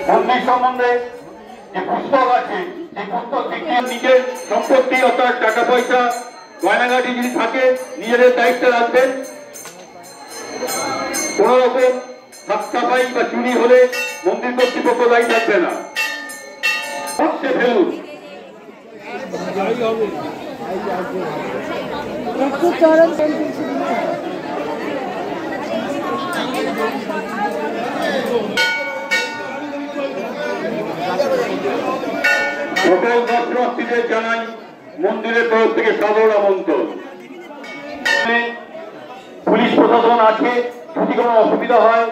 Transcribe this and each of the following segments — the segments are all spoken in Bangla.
মন্দির সম্বন্ধে যে পুস্তক আছে সেই পুস্তক থেকে নিজের সম্পত্তি অর্থাৎ টাকা পয়সা গয়নাগাটি যদি থাকে নিজেদের দায়িত্বে রাখবেন। কোন রকম সাফাই বা চুরি হলে মন্দির কর্তৃপক্ষ দায়ী থাকবে না। ফেলুন সকল দর্শনার্থীদের জানাই মন্দিরের তরফ থেকে সাদর আমন্ত্রণ। পুলিশ প্রশাসন আছে, যদি কোনো অসুবিধা হয়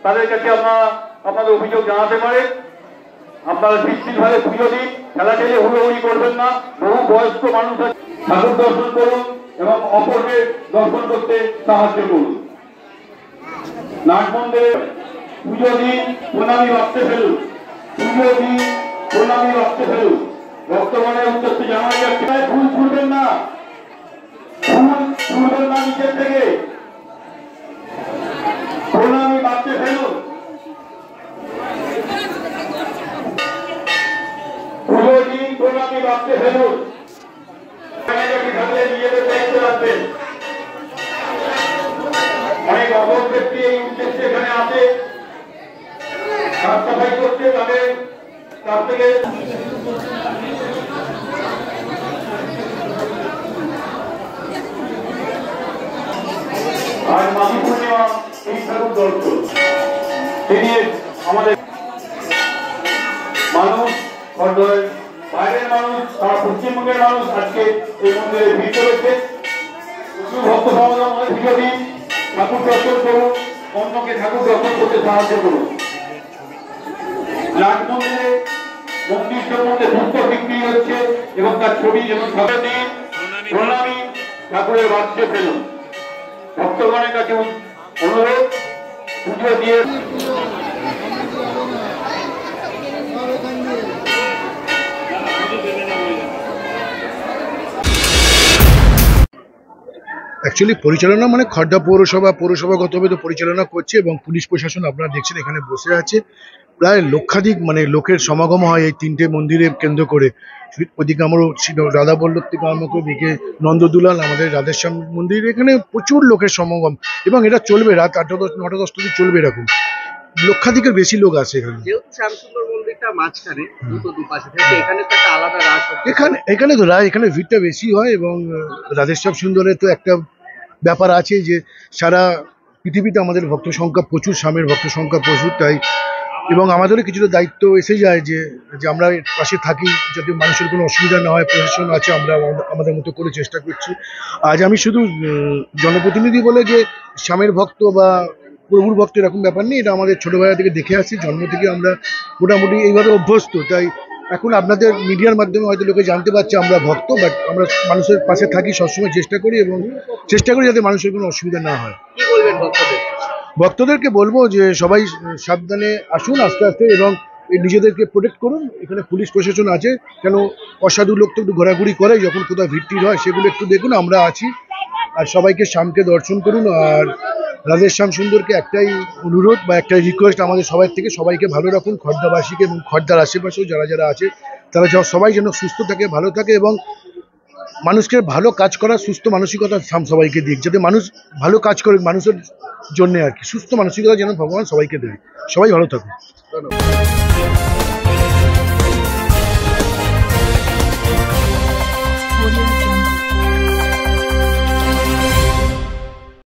তাদের কাছে আপনাদের অভিযোগ জানাতে পারে। আপনারা নিশ্চিতভাবে পুজো দিন, ঠেলাঠেলি হুড়োহুড়ি করবেন না। বহু বয়স্ক মানুষ আছে, ঠাকুর দর্শন করুন এবং অপরকে দর্শন করতে সাহায্য করুন। নাট মন্দিরে পুজো দিন, প্রণামী বাড়তে ফেলুন। পুজো দিন, প্রণামী বাড়তে ফেলুন। ভক্তগণের উদ্দেশ্যে জানা যাচ্ছে ফুল ছুড়বেন না, ফুল ছুড়বেন না নিচের থেকে। প্রণামী বাড়তে ফেলুন। পুজো দিন, প্রণামী বাড়তে ফেলুন। থাকলে নিজেদের দায়িত্ব রাখবেন। অনেক অবধ ব্যক্তি এই উদ্দেশ্যে এখানে আসে, সাফ সাফাই করছে, তাদের কাছ থেকে আর মাঘী পূর্ণিমা এই ঠাকুর দর্শন তিনি আমাদের মানুষ, বাইরের মানুষ, সারা পশ্চিমবঙ্গের মানুষ আজকে এই মন্দিরে ভিড় করেছে। ভক্ত সমাগম ভিড় দিন, ঠাকুর দর্শন করুন, অন্যকে ঠাকুর দর্শন করতে সাহায্য করুন। নাট মন্দিরে মন্দির সম্বন্ধে পুস্তক বিক্রি হচ্ছে এবং তার ছবি যেমন ঠাকুর দিন, প্রণামী ঠাকুরের বাক্সে ফেলুন। ভক্তগণের কাছে অনুরোধ, পুজো দিয়ে অ্যাকচুয়ালি পরিচালনা মানে খড়দা পৌরসভাগতভাবে তো পরিচালনা করছে এবং পুলিশ প্রশাসন আপনারা দেখছেন এখানে বসে আছে। প্রায় লক্ষাধিক লোকের সমাগম হয় এই তিনটে মন্দিরে কেন্দ্র করে। ওদিকে আমরা রাধা বল্লভ থেকে আরম্ভ করে দিকে নন্দদুলাল, আমাদের রাধেশ্যাম মন্দির, এখানে প্রচুর লোকের সমাগম এবং এটা চলবে রাত 8টা 9টা 10টা অবধি চলবে। এরকম লক্ষাধিকের বেশি লোক আছে এখানে। এখানে তো এখানে ভিড়টা বেশি হয় এবং রাধেশ্যাম সুন্দরে তো একটা ব্যাপার আছে যে সারা পৃথিবীতে আমাদের ভক্ত সংখ্যা প্রচুর, স্বামীর ভক্ত সংখ্যা প্রচুর, তাই এবং আমাদেরও কিছুটা দায়িত্ব এসে যায় যে আমরা পাশে থাকি, যাতে মানুষের কোনো অসুবিধা না হয়। প্রশাসন আছে, আমরা আমাদের মতো করে চেষ্টা করছি। আজ আমি শুধু জনপ্রতিনিধি বলে যে স্বামীর ভক্ত বা প্রভুর ভক্ত এরকম ব্যাপার নেই, এটা আমাদের ছোটো ভাইয়া থেকে দেখে আসছি, জন্ম থেকে আমরা মোটামুটি এইভাবে অভ্যস্ত। তাই এখন আপনাদের মিডিয়ার মাধ্যমে হয়তো লোকে জানতে পারছে আমরা ভক্ত, বাট আমরা মানুষের পাশে থাকি, সবসময় চেষ্টা করি এবং চেষ্টা করি যাতে মানুষের কোনো অসুবিধা না হয়। কি বলবেন ভক্তদেরকে বলবো যে সবাই সাবধানে আসুন আস্তে আস্তে এবং নিজেদেরকে প্রোটেক্ট করুন। এখানে পুলিশ প্রশাসন আছে, কেন অসাধু লোক তো একটু ঘোরাঘুরি করে, যখন কোথাও ভিড় হয় সেগুলো একটু দেখুন, আমরা আছি। আর সবাইকে শ্যামকে দর্শন করুন। আর রাধেশ্যাম সুন্দরকে একটাই অনুরোধ বা একটাই রিকোয়েস্ট আমাদের সবাই থেকে, সবাইকে ভালো রাখুন, খড়দাবাসীকে এবং খড়দার আশেপাশেও যারা আছে তারা সবাই যেন সুস্থ থাকে, ভালো থাকে এবং মানুষকে ভালো কাজ করার সুস্থ মানসিকতা সবাইকে দিক, যাতে মানুষ ভালো কাজ করে মানুষের জন্য আর কি। সুস্থ মানসিকতা যেন ভগবান সবাইকে দেয়। সবাই ভালো থাকুন। ধন্যবাদ।